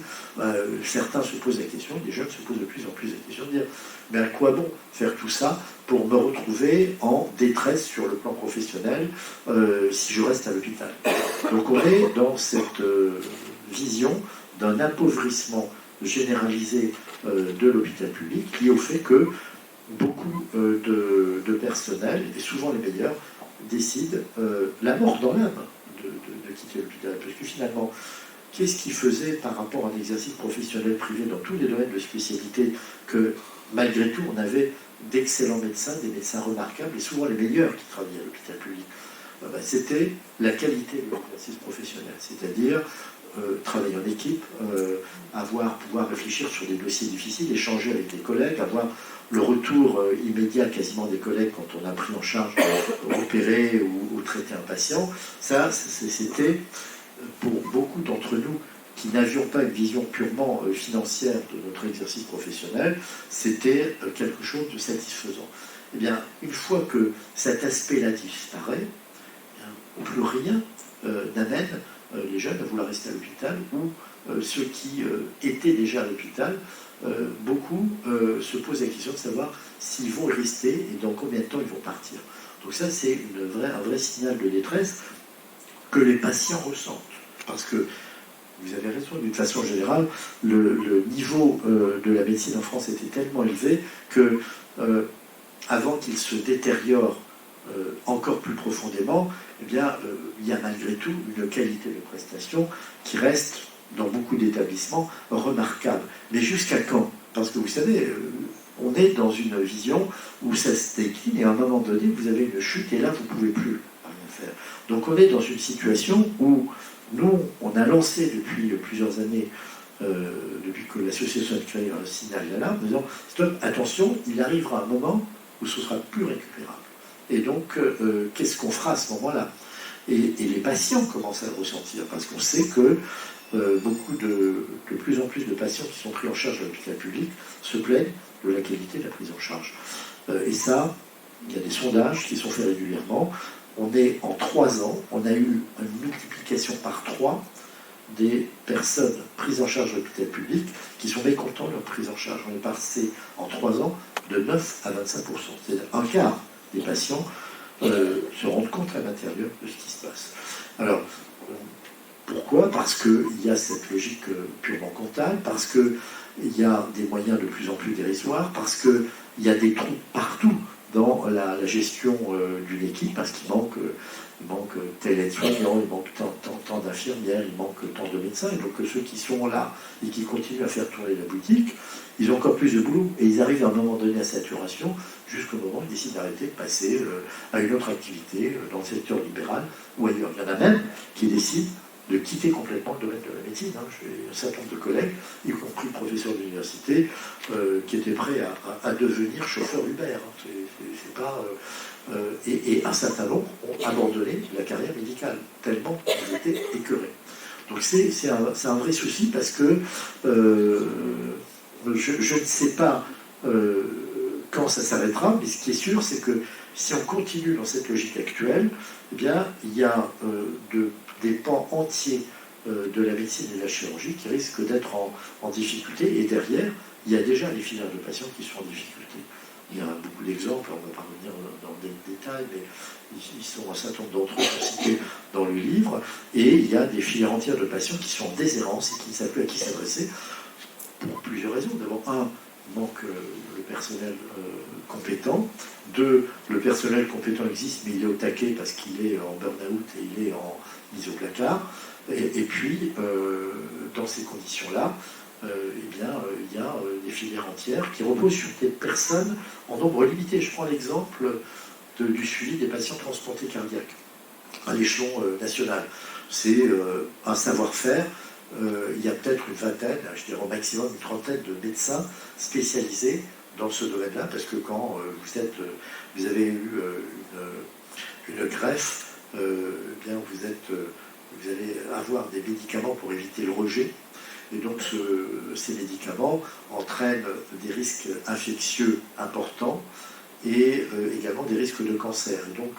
certains se posent la question, les jeunes se posent de plus en plus la question de dire, mais à quoi bon faire tout ça pour me retrouver en détresse sur le plan professionnel si je reste à l'hôpital? Donc on est dans cette vision d'un appauvrissement généralisé de l'hôpital public lié au fait que beaucoup de personnel, et souvent les meilleurs, décident la mort dans l'âme de quitter l'hôpital. Parce que finalement, qu'est-ce qui faisait par rapport à un exercice professionnel privé dans tous les domaines de spécialité que malgré tout on avait d'excellents médecins, des médecins remarquables, et souvent les meilleurs qui travaillaient à l'hôpital public? C'était la qualité de l'exercice professionnel, c'est-à-dire travailler en équipe, pouvoir réfléchir sur des dossiers difficiles, échanger avec des collègues, avoir le retour immédiat quasiment des collègues quand on a pris en charge, opéré ou traité un patient. Ça, c'était pour beaucoup d'entre nous qui n'avions pas une vision purement financière de notre exercice professionnel, c'était quelque chose de satisfaisant. Eh bien, une fois que cet aspect-là disparaît, plus rien n'amène les jeunes à vouloir rester à l'hôpital, ou ceux qui étaient déjà à l'hôpital, beaucoup se posent la question de savoir s'ils vont rester et dans combien de temps ils vont partir. Donc ça, c'est un vrai signal de détresse que les patients ressentent. Parce que, vous avez raison, d'une façon générale, le niveau de la médecine en France était tellement élevé que, avant qu'il se détériore encore plus profondément, eh bien, il y a malgré tout une qualité de prestation qui reste, dans beaucoup d'établissements, remarquable. Mais jusqu'à quand? Parce que vous savez, on est dans une vision où ça se décline et à un moment donné, vous avez une chute et là, vous ne pouvez plus rien faire. Donc on est dans une situation où nous, on a lancé depuis plusieurs années, depuis que l'association a créé un signal d'alarme, en disant, stop, attention, il arrivera un moment où ce sera plus récupérable. Et donc, qu'est-ce qu'on fera à ce moment-là? Et les patients commencent à le ressentir, parce qu'on sait que de plus en plus de patients qui sont pris en charge à l'hôpital public se plaignent de la qualité de la prise en charge. Et ça, il y a des sondages qui sont faits régulièrement. On est en 3 ans, on a eu une multiplication par 3 des personnes prises en charge à l'hôpital public qui sont mécontents de leur prise en charge. On est passé en 3 ans de 9 à 25%. C'est-à-dire un quart des patients se rendent compte à l'intérieur de ce qui se passe. Alors, pourquoi? Parce qu'il y a cette logique purement comptable, parce qu'il y a des moyens de plus en plus dérisoires, parce qu'il y a des trous partout dans la gestion d'une équipe, parce qu'il manque tel aide-soignant, il manque tant d'infirmières, il manque tant de médecins, et donc ceux qui sont là et qui continuent à faire tourner la boutique, ils ont encore plus de boulot, et ils arrivent à un moment donné à saturation, jusqu'au moment où ils décident d'arrêter de passer à une autre activité dans le secteur libéral ou ailleurs. Il y en a même qui décident de quitter complètement le domaine de la médecine. J'ai un certain nombre de collègues, y compris professeurs d'université, qui étaient prêts à devenir chauffeurs Uber. C'est pas, et un certain nombre ont abandonné la carrière médicale, tellement ils étaient écœurés. Donc c'est un vrai souci, parce que je ne sais pas quand ça s'arrêtera, mais ce qui est sûr, c'est que Si on continue dans cette logique actuelle, eh bien, il y a des pans entiers de la médecine et de la chirurgie qui risquent d'être en difficulté, et derrière, il y a déjà les filières de patients qui sont en difficulté. Il y a beaucoup d'exemples, on ne va pas revenir dans des détails, mais ils sont, un certain nombre d'entre eux sont cités dans le livre, et il y a des filières entières de patients qui sont en déshérence et qui ne savent plus à qui s'adresser, pour plusieurs raisons. D'abord, un, manque le personnel compétent. Deux, le personnel compétent existe, mais il est au taquet parce qu'il est en burn-out et il est en mise au placard. Et puis, dans ces conditions-là, eh bien, il y a des filières entières qui reposent sur des personnes en nombre limité. Je prends l'exemple du suivi des patients transplantés cardiaques à l'échelon national. C'est un savoir-faire. Il y a peut-être une vingtaine, je dirais au maximum une trentaine de médecins spécialisés dans ce domaine-là, parce que quand vous avez eu une greffe, eh bien vous allez avoir des médicaments pour éviter le rejet. Et donc ces médicaments entraînent des risques infectieux importants et également des risques de cancer. Et donc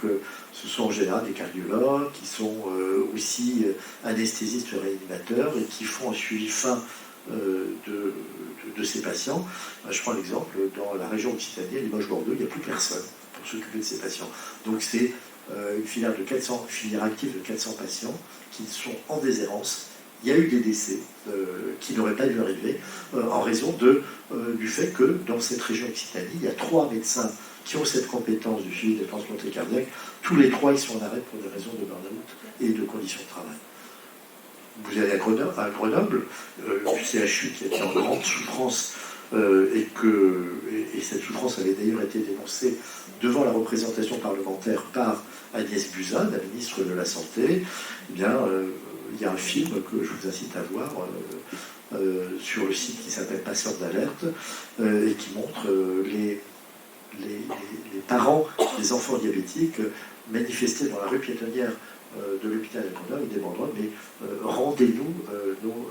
ce sont en général des cardiologues qui sont aussi anesthésistes réanimateurs et qui font un suivi fin de ces patients. Je prends l'exemple, dans la région Occitanie, Limoges-Bordeaux, il n'y a plus personne pour s'occuper de ces patients. Donc c'est une filière active de 400 patients qui sont en déshérence. Il y a eu des décès qui n'auraient pas dû arriver en raison du fait que dans cette région Occitanie, il y a 3 médecins qui ont cette compétence du suivi des transplantés cardiaques. Tous les 3, ils sont en arrêt pour des raisons de burn-out et de conditions de travail. Vous allez à Grenoble, le CHU qui était en grande souffrance et cette souffrance avait d'ailleurs été dénoncée devant la représentation parlementaire par Agnès Buzyn, la ministre de la Santé. Eh bien, il y a un film que je vous incite à voir sur le site qui s'appelle Passeurs d'alerte et qui montre les parents des enfants diabétiques manifester dans la rue piétonnière de l'hôpital de Grenoble et des banderoles, mais rendez-nous nos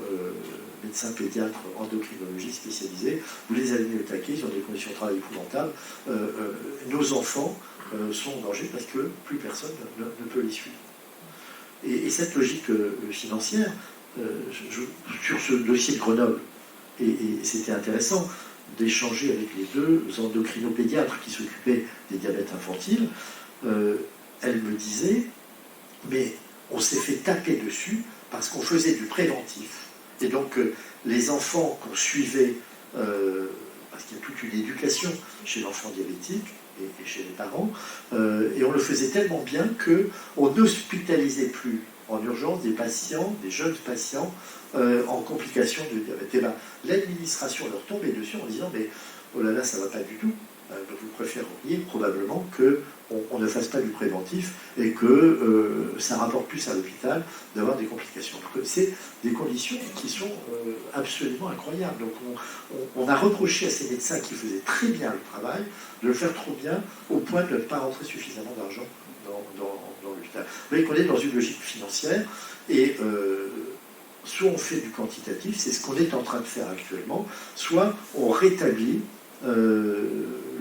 médecins pédiatres endocrinologistes spécialisés, vous les avez mis au taquet, ils ont des conditions de travail épouvantables, nos enfants sont en danger parce que plus personne ne peut les suivre. Et cette logique financière, sur ce dossier de Grenoble, et c'était intéressant d'échanger avec les 2 endocrinopédiatres qui s'occupaient des diabètes infantiles, elle me disait, mais on s'est fait taper dessus parce qu'on faisait du préventif. Et donc les enfants qu'on suivait, parce qu'il y a toute une éducation chez l'enfant diabétique et chez les parents, et on le faisait tellement bien qu'on n'hospitalisait plus en urgence des patients, des jeunes patients en complications de diabète. Et bien, l'administration leur tombait dessus en disant, mais oh là là, ça ne va pas du tout. Vous préféreriez probablement qu'on ne fasse pas du préventif et que ça rapporte plus à l'hôpital d'avoir des complications. C'est des conditions qui sont absolument incroyables. Donc on a reproché à ces médecins qui faisaient très bien le travail de le faire trop bien au point de ne pas rentrer suffisamment d'argent dans l'hôpital. Vous voyez qu'on est dans une logique financière et soit on fait du quantitatif, c'est ce qu'on est en train de faire actuellement, soit on rétablit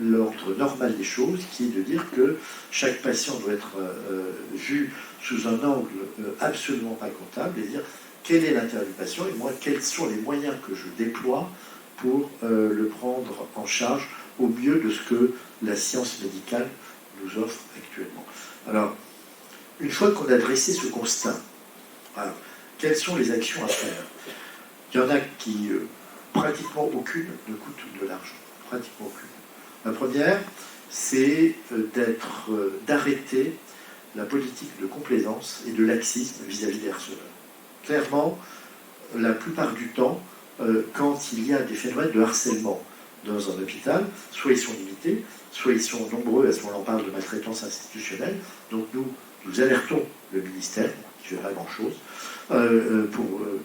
l'ordre normal des choses, qui est de dire que chaque patient doit être vu sous un angle absolument pas comptable, et dire quel est l'intérêt du patient, et moi, quels sont les moyens que je déploie pour le prendre en charge au mieux de ce que la science médicale nous offre actuellement. Alors, une fois qu'on a dressé ce constat, alors, quelles sont les actions à faire? Il y en a qui, pratiquement aucune, ne coûtent de l'argent. Pratiquement aucune. La première, c'est d'arrêter la politique de complaisance et de laxisme vis-à-vis des harceleurs. Clairement, la plupart du temps, quand il y a des phénomènes de harcèlement dans un hôpital, soit ils sont limités, soit ils sont nombreux, à ce moment-là on parle de maltraitance institutionnelle, donc nous alertons le ministère, qui ne fait pas grand-chose,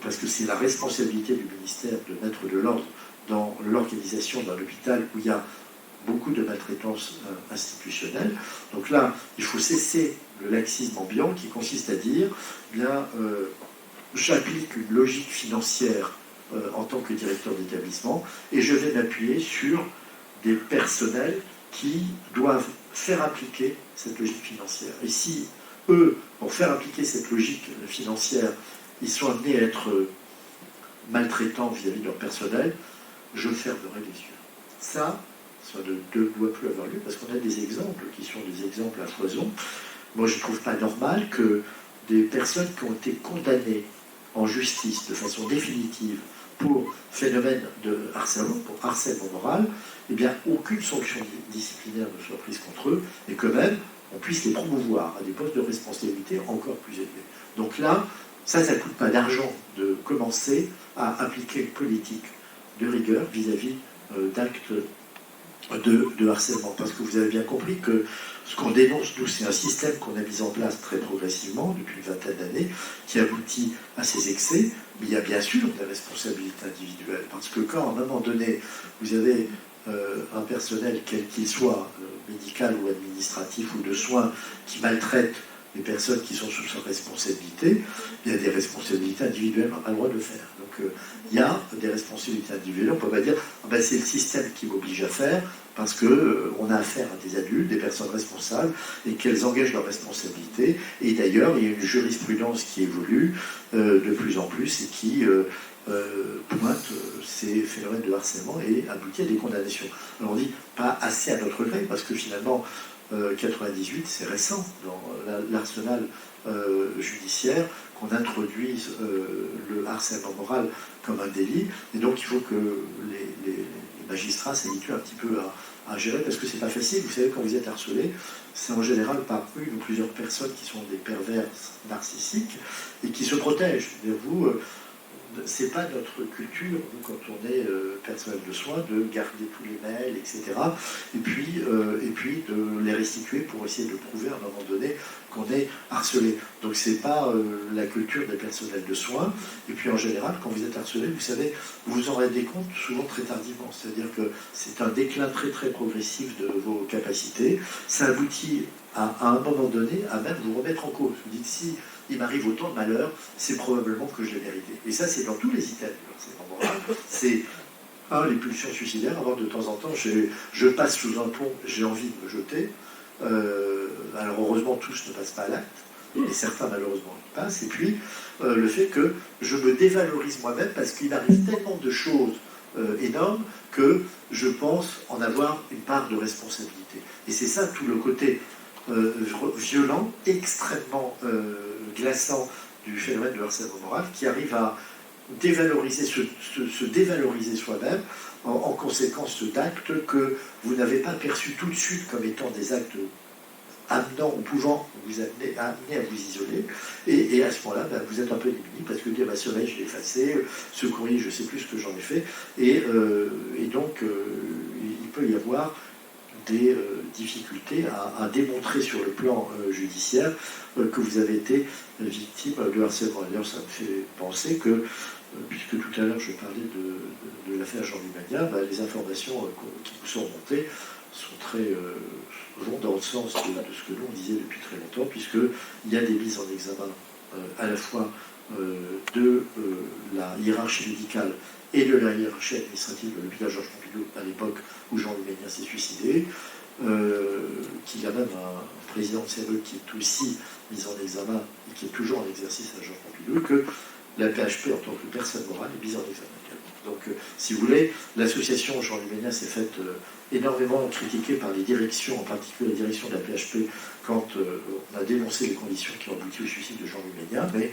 parce que c'est la responsabilité du ministère de mettre de l'ordre dans l'organisation d'un hôpital où il y a beaucoup de maltraitance institutionnelle. Donc là, il faut cesser le laxisme ambiant qui consiste à dire, bien, j'applique une logique financière en tant que directeur d'établissement et je vais m'appuyer sur des personnels qui doivent faire appliquer cette logique financière. Et si eux, pour faire appliquer cette logique financière, ils sont amenés à être maltraitants vis-à-vis de leur personnel, je fermerai les yeux. Ça ne doit plus avoir lieu, parce qu'on a des exemples qui sont des exemples à foison. Moi, je ne trouve pas normal que des personnes qui ont été condamnées en justice de façon définitive pour phénomène de harcèlement, pour harcèlement moral, eh bien, aucune sanction disciplinaire ne soit prise contre eux, et que même on puisse les promouvoir à des postes de responsabilité encore plus élevés. Donc là, ça ne coûte pas d'argent de commencer à appliquer une politique de rigueur vis-à-vis d'actes de harcèlement. Parce que vous avez bien compris que ce qu'on dénonce, nous, c'est un système qu'on a mis en place très progressivement depuis une vingtaine d'années, qui aboutit à ces excès. Mais il y a bien sûr des responsabilités individuelles. Parce que quand, à un moment donné, vous avez un personnel, quel qu'il soit, médical ou administratif ou de soins, qui maltraite les personnes qui sont sous sa responsabilité, il y a des responsabilités individuelles, on n'a pas le droit de le faire. Donc il y a des responsabilités individuelles, on ne peut pas dire ah ben, c'est le système qui m'oblige à faire, parce qu'on a affaire à des adultes, des personnes responsables, et qu'elles engagent leurs responsabilités. Et d'ailleurs, il y a une jurisprudence qui évolue de plus en plus et qui pointe ces phénomènes de harcèlement et aboutit à des condamnations. Alors on dit pas assez à notre gré, parce que finalement, 98, c'est récent dans l'arsenal judiciaire qu'on introduise le harcèlement moral comme un délit, et donc il faut que les magistrats s'habituent un petit peu à gérer, parce que c'est pas facile. Vous savez, quand vous êtes harcelé, c'est en général par une ou plusieurs personnes qui sont des pervers narcissiques et qui se protègent. Vous, c'est pas notre culture, nous, quand on est personnel de soins, de garder tous les mails, etc. Et puis de les restituer pour essayer de prouver à un moment donné qu'on est harcelé. Donc c'est pas la culture des personnels de soins. Et puis en général, quand vous êtes harcelé, vous savez, vous vous en rendez compte souvent très tardivement. C'est-à-dire que c'est un déclin très très progressif de vos capacités. Ça aboutit à un moment donné à même vous remettre en cause. Vous dites si il m'arrive autant de malheur, c'est probablement que je l'ai mérité. Et ça, c'est dans tous les items. C'est les pulsions suicidaires. Alors de temps en temps, je passe sous un pont, j'ai envie de me jeter. Alors heureusement, tous ne passent pas à l'acte, et certains malheureusement y passent. Et puis le fait que je me dévalorise moi-même parce qu'il arrive tellement de choses énormes que je pense en avoir une part de responsabilité. Et c'est ça tout le côté violent, extrêmement glaçant du phénomène de harcèlement moral, qui arrive à dévaloriser, se dévaloriser soi-même en conséquence d'actes que vous n'avez pas perçus tout de suite comme étant des actes amenant ou pouvant vous amener à vous isoler, et à ce moment-là, ben, vous êtes un peu démuni, parce que dire, bah, ce mail, je l'ai effacé, ce courrier, je ne sais plus ce que j'en ai fait, et donc, il peut y avoir des difficultés à démontrer sur le plan judiciaire que vous avez été victime de harcèlement. D'ailleurs, ça me fait penser que, puisque tout à l'heure je parlais de l'affaire Jean-Louis Magnin, bah, les informations qui vous sont remontées sont très vont dans le sens de ce que nous on disait depuis très longtemps, puisqu'il y a des mises en examen à la fois de la hiérarchie médicale et de la hiérarchie administrative de l'hôpital Georges Pompidou à l'époque où Jean-Louis Magnin s'est suicidé, qu'il y a même un président de CRE qui est aussi mis en examen et qui est toujours en exercice à Georges Pompidou, que la PHP en tant que personne morale est mise en examen. Donc, si vous voulez, l'association Jean-Louis Magnin s'est faite énormément critiquée par les directions, en particulier la direction de la PHP, quand on a dénoncé les conditions qui ont abouti au suicide de Jean-Louis Magnin, mais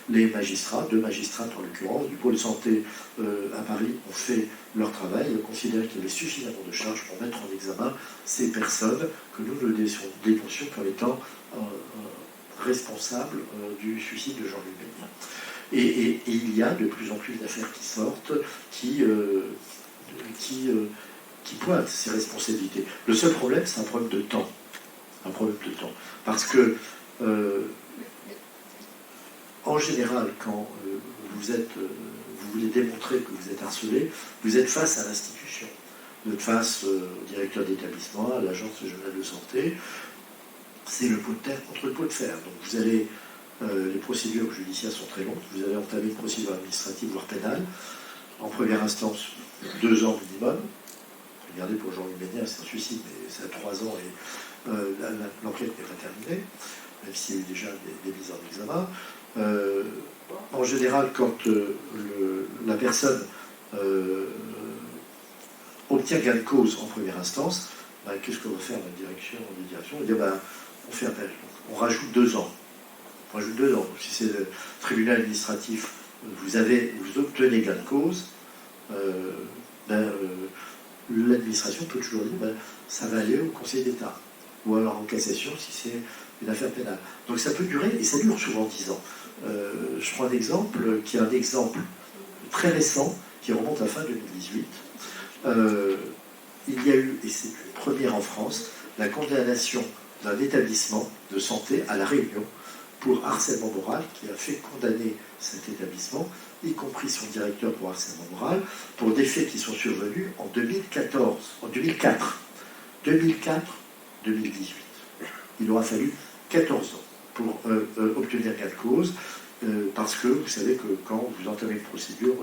les magistrats, deux magistrates en l'occurrence, du pôle santé à Paris, ont fait leur travail et ont considéré qu'il y avait suffisamment de charges pour mettre en examen ces personnes que nous dénoncions comme étant responsables du suicide de Jean-Louis Magnin. Et il y a de plus en plus d'affaires qui sortent, qui pointent ces responsabilités. Le seul problème, c'est un problème de temps. Un problème de temps. Parce que, en général, quand vous voulez démontrer que vous êtes harcelé, vous êtes face à l'institution. Vous êtes face au directeur d'établissement, à l'agence régionale de santé. C'est le pot de terre contre le pot de fer. Donc vous allez... les procédures judiciaires sont très longues. Vous allez entamer une procédure administrative, voire pénale. En première instance, 2 ans minimum. regardez, pour Jean-Louis Ménien, c'est un suicide, mais c'est à 3 ans et l'enquête n'est pas terminée, même s'il y a eu déjà des mises en examen. En général, quand la personne obtient gain de cause en première instance, ben, qu'est-ce que va faire la direction? On va dire, ben, on fait appel. Donc, on rajoute 2 ans. On rajoute 2 ans. Donc, si c'est le tribunal administratif, vous obtenez gain de cause, l'administration peut toujours dire, ben, ça va aller au Conseil d'État. Ou alors en cassation si c'est une affaire pénale. Donc ça peut durer, et ça dure souvent 10 ans. Je prends un exemple qui est un exemple très récent, qui remonte à fin 2018. Il y a eu, et c'est une première en France, la condamnation d'un établissement de santé à La Réunion pour harcèlement moral, qui a fait condamner cet établissement, y compris son directeur pour harcèlement moral, pour des faits qui sont survenus en 2004, 2018. Il aura fallu 14 ans pour obtenir gain de cause, parce que vous savez que quand vous entamez une procédure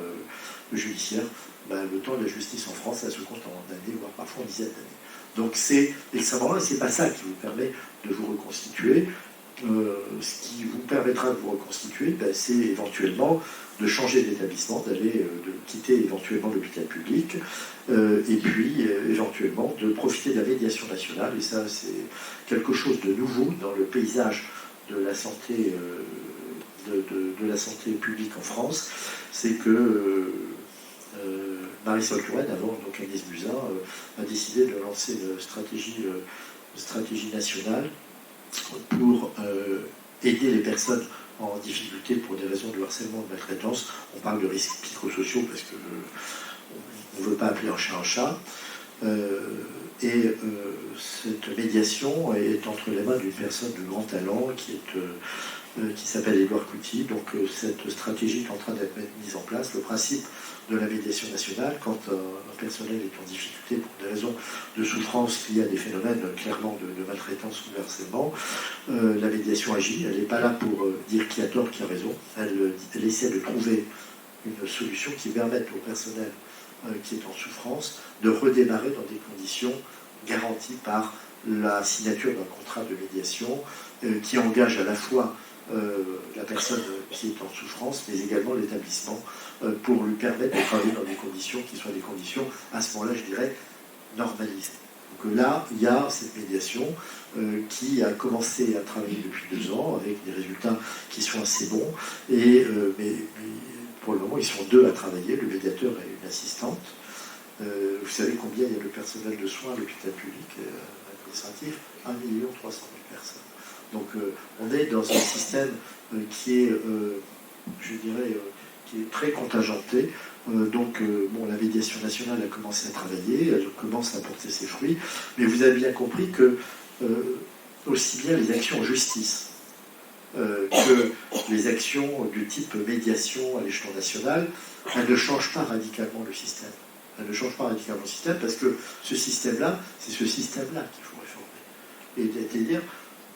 judiciaire, ben, le temps de la justice en France, ça se compte en années, voire parfois en dizaines d'années. Donc c'est extrêmement, et c'est pas ça qui vous permet de vous reconstituer. Ce qui vous permettra de vous reconstituer, ben, c'est éventuellement de changer d'établissement, de quitter éventuellement l'hôpital public, et puis éventuellement de profiter de la médiation nationale. Et ça, c'est quelque chose de nouveau dans le paysage de la santé, de la santé publique en France. C'est que Marisol Touraine, avant donc Agnès Buzyn, a décidé de lancer une stratégie nationale pour aider les personnes en difficulté pour des raisons de harcèlement, de maltraitance. On parle de risques psychosociaux parce que on ne veut pas appeler un chat un chat. Cette médiation est entre les mains d'une personne de grand talent qui s'appelle Édouard Couty. Donc cette stratégie est en train d'être mise en place. Le principe de la médiation nationale, quand un personnel est en difficulté pour des raisons de souffrance liées à des phénomènes clairement de maltraitance ou de harcèlement, la médiation agit. Elle n'est pas là pour dire qui a tort, qui a raison. Elle essaie de trouver une solution qui permette au personnel qui est en souffrance de redémarrer dans des conditions garanties par la signature d'un contrat de médiation qui engage à la fois la personne qui est en souffrance, mais également l'établissement, pour lui permettre de travailler dans des conditions qui soient des conditions, à ce moment-là, je dirais, normalisées. Donc là, il y a cette médiation qui a commencé à travailler depuis 2 ans, avec des résultats qui sont assez bons, mais pour le moment, ils sont 2 à travailler, le médiateur et une assistante. Vous savez combien il y a de personnel de soins à l'hôpital public administratif? 1 300 000 personnes. Donc on est dans un système qui est, je dirais, qui est très contingenté. La médiation nationale a commencé à travailler, elle commence à porter ses fruits, mais vous avez bien compris que aussi bien les actions en justice que les actions du type médiation à l'échelon national, elles ne changent pas radicalement le système. Elles ne changent pas radicalement le système parce que ce système-là, c'est ce système-là qu'il faut réformer. Et c'est-à-dire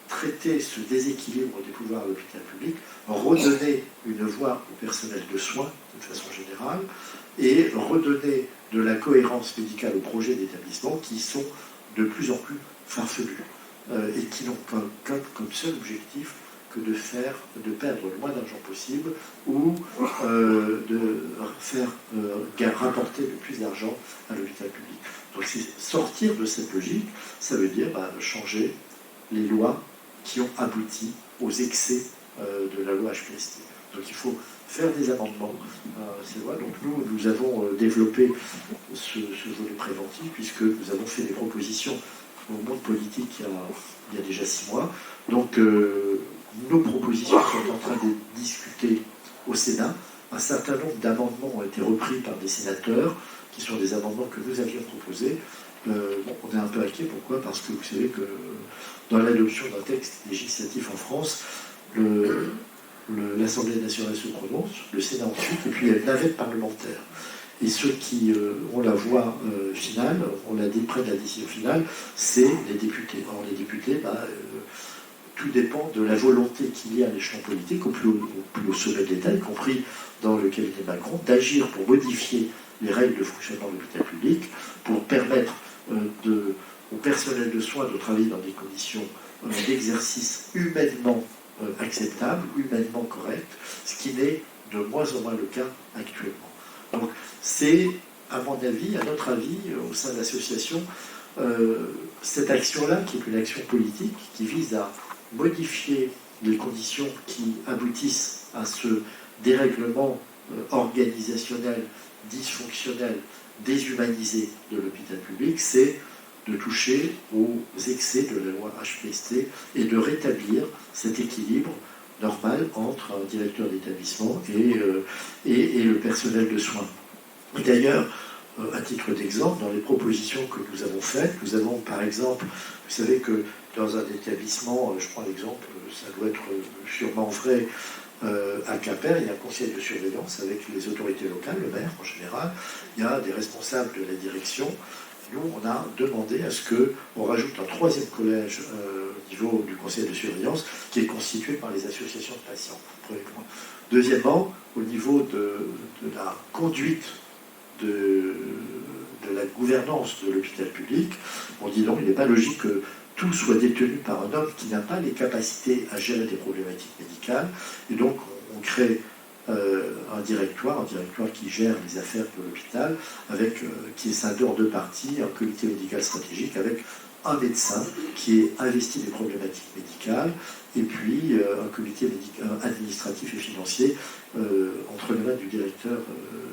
traiter ce déséquilibre des pouvoirs à l'hôpital public, redonner une voix au personnel de soins, de façon générale, et redonner de la cohérence médicale aux projets d'établissement qui sont de plus en plus farfelus et qui n'ont comme seul objectif que de perdre le moins d'argent possible ou de faire rapporter le plus d'argent à l'hôpital public. Donc sortir de cette logique, ça veut dire changer les lois qui ont abouti aux excès de la loi HPST. Donc il faut faire des amendements à ces lois. Donc nous avons développé ce volet préventif puisque nous avons fait des propositions au monde politique il y a déjà 6 mois. Donc nos propositions sont en train d'être discutées au Sénat. Un certain nombre d'amendements ont été repris par des sénateurs, qui sont des amendements que nous avions proposés. On est un peu inquiet. Pourquoi? Parce que vous savez que dans l'adoption d'un texte législatif en France, l'Assemblée nationale se prononce, le Sénat ensuite, et puis il y a une navette parlementaire. Et ceux qui ont la voix finale, près de la décision finale, c'est les députés. Or, les députés, tout dépend de la volonté qu'il y a à l'échelon politique, au plus haut sommet de l'État, y compris dans le cabinet Macron, d'agir pour modifier les règles de fonctionnement de l'hôpital public, pour permettre soin de travailler dans des conditions d'exercice humainement acceptables, humainement correctes, ce qui n'est de moins en moins le cas actuellement. Donc c'est, à mon avis, à notre avis, au sein de l'association, cette action-là, qui est une action politique, qui vise à modifier les conditions qui aboutissent à ce dérèglement organisationnel, dysfonctionnel, déshumanisé de l'hôpital public, c'est de toucher aux excès de la loi HPST et de rétablir cet équilibre normal entre un directeur d'établissement et le personnel de soins. D'ailleurs, à titre d'exemple, dans les propositions que nous avons faites, nous avons par exemple, vous savez que dans un établissement, je prends l'exemple, ça doit être sûrement vrai, à Quimper, il y a un conseil de surveillance avec les autorités locales, le maire en général, il y a des responsables de la direction. Nous, on a demandé à ce qu'on rajoute un troisième collège au niveau du conseil de surveillance qui est constitué par les associations de patients, premier point. Deuxièmement, au niveau de la conduite de la gouvernance de l'hôpital public, on dit non, il n'est pas logique que tout soit détenu par un homme qui n'a pas les capacités à gérer des problématiques médicales. Et donc, on crée un directoire qui gère les affaires de l'hôpital, qui est scindé en deux parties, un comité médical stratégique avec un médecin qui est investi des problématiques médicales, et puis un comité administratif et financier entre les mains du directeur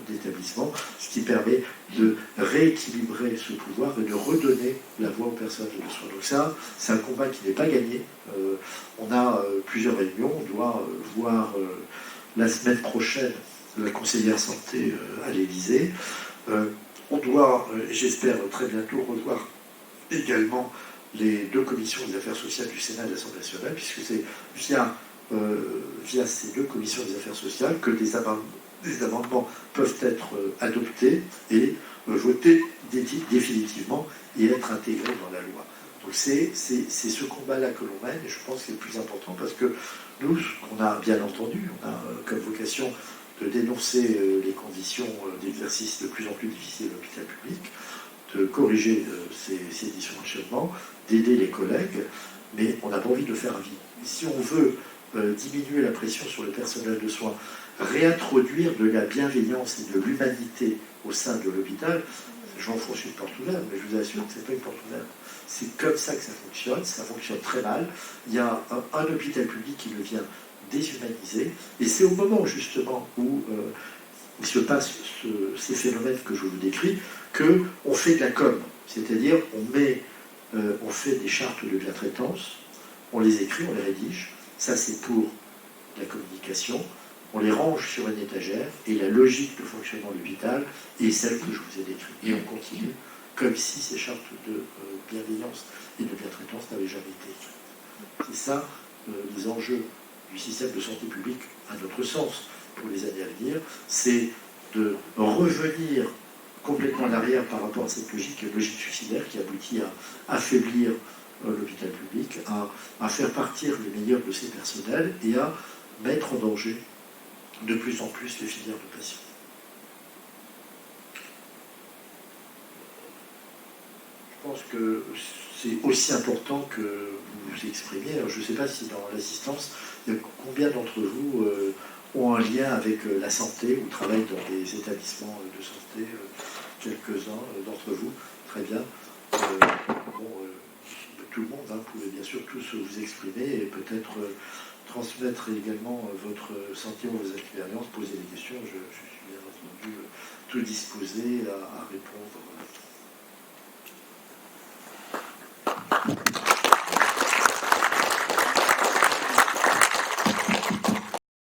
d'établissement, ce qui permet de rééquilibrer ce pouvoir et de redonner la voix aux personnels de soins. Donc ça, c'est un combat qui n'est pas gagné. On a plusieurs réunions, on doit voir la semaine prochaine la conseillère santé à l'Élysée. On doit, j'espère très bientôt, revoir également les deux commissions des affaires sociales du Sénat et de l'Assemblée nationale, puisque c'est via ces deux commissions des affaires sociales que des amendements peuvent être adoptés et votés définitivement et être intégrés dans la loi. Donc c'est ce combat-là que l'on mène, et je pense que c'est le plus important, parce que nous, on a bien entendu, on a comme vocation de dénoncer les conditions d'exercice de plus en plus difficiles de l'hôpital public, de corriger ces dysfonctionnements, d'aider les collègues, mais on n'a pas envie de faire un vide. Et si on veut diminuer la pression sur le personnel de soins, réintroduire de la bienveillance et de l'humanité au sein de l'hôpital, j'enfonce une porte ouverte, mais je vous assure que ce n'est pas une porte ouverte. C'est comme ça que ça fonctionne très mal. Il y a un hôpital public qui devient déshumanisé, et c'est au moment justement où il se passe ces phénomènes que je vous décris, qu'on fait de la com, c'est-à-dire on fait des chartes de bientraitance, on les écrit, on les rédige, ça c'est pour la communication, on les range sur une étagère, et la logique de fonctionnement de l'hôpital est celle que je vous ai décrite. Et on continue, comme si ces chartes de bienveillance et de bientraitance n'avaient jamais été écrites. C'est ça les enjeux du système de santé publique, à notre sens, pour les années à venir, c'est de revenir complètement en arrière par rapport à cette logique suicidaire qui aboutit à affaiblir l'hôpital public, à faire partir les meilleurs de ses personnels et à mettre en danger de plus en plus les filières de patients. Je pense que c'est aussi important que vous vous exprimiez. Alors, je ne sais pas si dans l'assistance, combien d'entre vous ont un lien avec la santé ou travaillent dans des établissements de santé, quelques-uns d'entre vous, très bien. Tout le monde, vous pouvez bien sûr tous vous exprimer et peut-être transmettre également votre sentiment, vos expériences, poser des questions. Je suis bien entendu tout disposé à répondre.